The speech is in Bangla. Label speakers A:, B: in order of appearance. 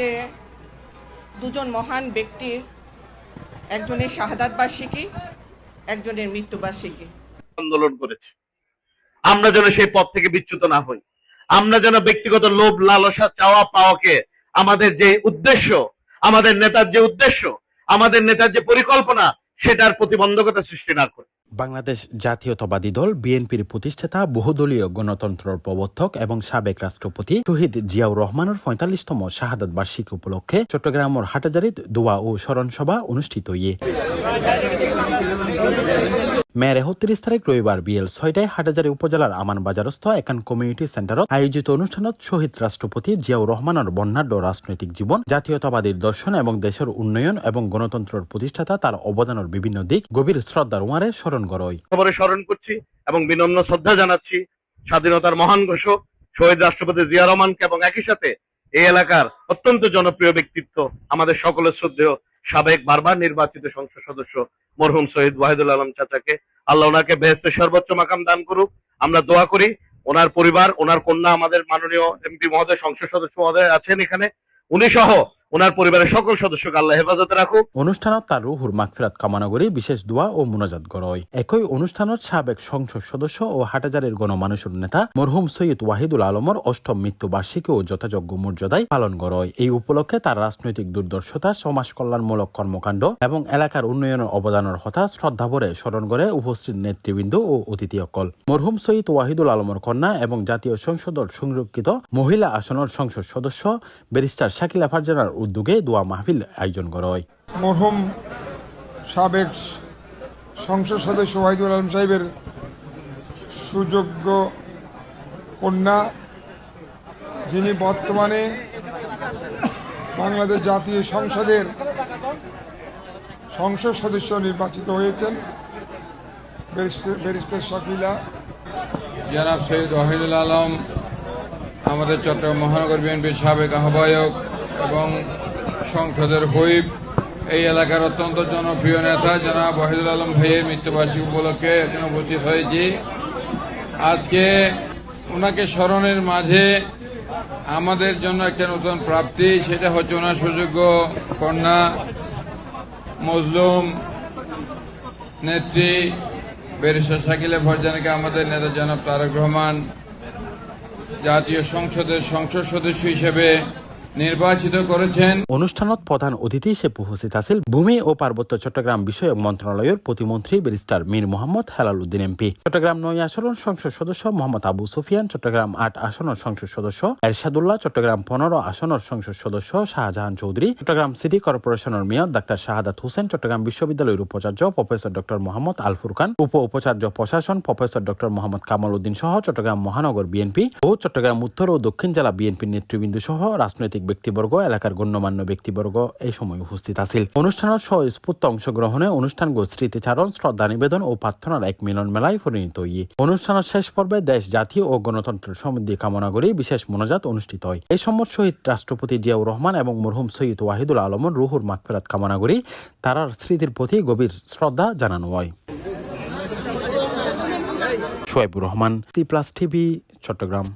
A: যে দুজন মহান ব্যক্তির একজনের শাহাদাত বার্ষিকী, একজনের মৃত্যুবার্ষিকী
B: আন্দোলন করেছে। আমরা যেন সেই পথ থেকে বিচ্যুত না হই। আমরা যেন ব্যক্তিগত লোভ লালসা চাওয়া পাওয়াকে আমাদের যে উদ্দেশ্য, আমাদের নেতার যে উদ্দেশ্য, আমাদের নেতার যে পরিকল্পনা, সেটার প্রতিবন্ধকতা সৃষ্টি না করি।
C: বাংলাদেশ জাতীয়তাবাদী দল বিএনপির প্রতিষ্ঠাতা বহুদলীয় গণতন্ত্রের প্রবর্তক এবং সাবেক রাষ্ট্রপতি শহীদ জিয়াউর রহমানের ৪৫তম শাহাদাত বার্ষিকী উপলক্ষে চট্টগ্রামের হাটাজারিত দোয়া ও স্মরণ সভা অনুষ্ঠিত মে ৩১ তারিখ রবিবার বিকেল ৬টায় হাটাজারি উপজেলার আমানবাজারস্থ একান কমিউনিটি সেন্টারত আয়োজিত অনুষ্ঠানত শহীদ রাষ্ট্রপতি জিয়াউর রহমানের বর্ণাঢ্য রাজনৈতিক জীবন, জাতীয়তাবাদী দর্শন এবং দেশের উন্নয়ন এবং গণতন্ত্রের প্রতিষ্ঠাতা তার অবদানের বিভিন্ন দিক গভীর শ্রদ্ধার উমারে স্মরণ করই।
B: স্মরণ করছি এবং বিনম্র শ্রদ্ধা জানাচ্ছি স্বাধীনতার মহান ঘোষক শহীদ রাষ্ট্রপতি জিয়া রহমানকে এবং একই সাথে এই এলাকার অত্যন্ত জনপ্রিয় ব্যক্তিত্ব আমাদের সকলের শ্রদ্ধেয় সাবেক বারবার নির্বাচিত সংসদ সদস্য মরহুম শহীদ ওয়াহিদুল আলম চাচাকে। আল্লাহ ওনাকে বেহেশতের সর্বোচ্চ মাকাম দান করুক। আমরা দোয়া করি ওনার পরিবার, ওনার কন্যা, আমাদের মাননীয় এমপি মহোদয়, সংসদ সদস্য মহোদয় আছেন এখানে, উনি সহ ওনার পরিবারের সকল সদস্যকে আল্লাহ হেফাজতে রাখুক।
C: অনুষ্ঠানত তার রুহুর মাগফিরাত কামনা করে বিশেষ দোয়া ও মুনাজাত করয়। একই অনুষ্ঠানত সাবেক সংসদ সদস্য ও হাটাজারির গণমানুষের নেতা মরহুম সৈয়দ ওয়াহিদুল আলমের ৮ম মৃত্যু বার্ষিকী ও যথাযোগ্য মর্যাদায় পালন করয়। এই উপলক্ষে তার রাজনৈতিক দূরদর্শতা, সমাজ কল্যাণমূলক কর্মকাণ্ড এবং এলাকার উন্নয়নের অবদানের কথা শ্রদ্ধাভরে স্মরণ করে উপস্থিত নেতৃবৃন্দ ও অতিথি অকল। মরহুম সৈয়দ ওয়াহিদুল আলমের কন্যা এবং জাতীয় সংসদের সংরক্ষিত মহিলা আসনের সংসদ সদস্য ব্যারিস্টার শাকিলা ফারজানার উদ্যোগে দোয়া মাহফিল আয়োজন করা হয়।
D: মরহুম সাবেক সংসদ সদস্য ওয়াহিদুল আলম সাহেবের সুযোগ্য কন্যা, যিনি বর্তমানে বাংলাদেশ জাতীয় সংসদের সংসদ সদস্য নির্বাচিত হয়েছেন, ব্যারিস্টার শাকিলা।
E: জনাব সৈয়দ ওয়াহিদুল আলম আমাদের চট্টগ্রাম মহানগর বিএনপির সাবেক আহ্বায়ক এবং সংসদের হুইপ, এই এলাকার অত্যন্ত জনপ্রিয় নেতা জনাব ওয়াহিদুল আলম ভাইয়ের মৃত্যুবার্ষিকী উপলক্ষে এখানে উপস্থিত হয়েছি। আজকে ওনাকে স্মরণের মাঝে আমাদের জন্য একটা নতুন প্রাপ্তি, সেটা হচ্ছে ওনার সুযোগ্য কন্যা মজলুম নেত্রী ব্যারিস্টার শাকিলা ফারজানাকে আমাদের নেতা জনাব তারেক রহমান জাতীয় সংসদের সংসদ সদস্য হিসেবে নির্বাচিত করেছেন।
C: অনুষ্ঠানত প্রধান অতিথি হিসেবে উপস্থিত আছেন ভূমি ও পার্বত্য চট্টগ্রাম বিষয়ক মন্ত্রণালয়ের প্রতিমন্ত্রী ব্যারিস্টার মীর মোহাম্মদ হেলাল উদ্দিন এমপি, চট্টগ্রাম ৯ আসনের সংসদ সদস্য মোহাম্মদ আবু সুফিয়ান, চট্টগ্রাম ৮ আসনের সংসদ সদস্য এরশাদুল্লাহ, চট্টগ্রাম ১৫ আসনের সংসদ সদস্য শাহজাহান চৌধুরী, চট্টগ্রাম সিটি কর্পোরেশনের মেয়র ডাক্তার শাহাদাত হোসেন, চট্টগ্রাম বিশ্ববিদ্যালয়ের উপাচার্য প্রফেসর ডক্টর মোহাম্মদ আল ফুরকান, উপাচার্য প্রশাসন প্রফেসর ডক্টর মোহাম্মদ কামাল উদ্দিন সহ চট্টগ্রাম মহানগর বিএনপি ও চট্টগ্রাম উত্তর ও দক্ষিণ জেলা বিএনপির নেতৃবৃন্দ সহ রাজনৈতিক ব্যক্তিবর্গ, এলাকার গণ্যমান্য ব্যক্তিবর্গ এই সময় উপস্থিত আছিল। অনুষ্ঠানের স্বস্ফূর্ত অংশগ্রহণে অনুষ্ঠানগুলো স্মৃতিচারণ, শ্রদ্ধা নিবেদন ও প্রার্থনার এক মিলন মেলায় পরিণত হয়ে অনুষ্ঠানের শেষ পর্বে দেশ, জাতি ও গণতন্ত্রের সমৃদ্ধি কামনা করে বিশেষ মোনাজাত অনুষ্ঠিত হয়। এই সময় শহীদ রাষ্ট্রপতি জিয়াউর রহমান এবং মরহুম সৈয়দ ওয়াহিদুল আলমের রুহুর মাগফিরাত কামনা করে তারার স্মৃতির প্রতি গভীর শ্রদ্ধা জানানো হয়। শোয়েবুর রহমান, টি প্লাস টিভি, চট্টগ্রাম।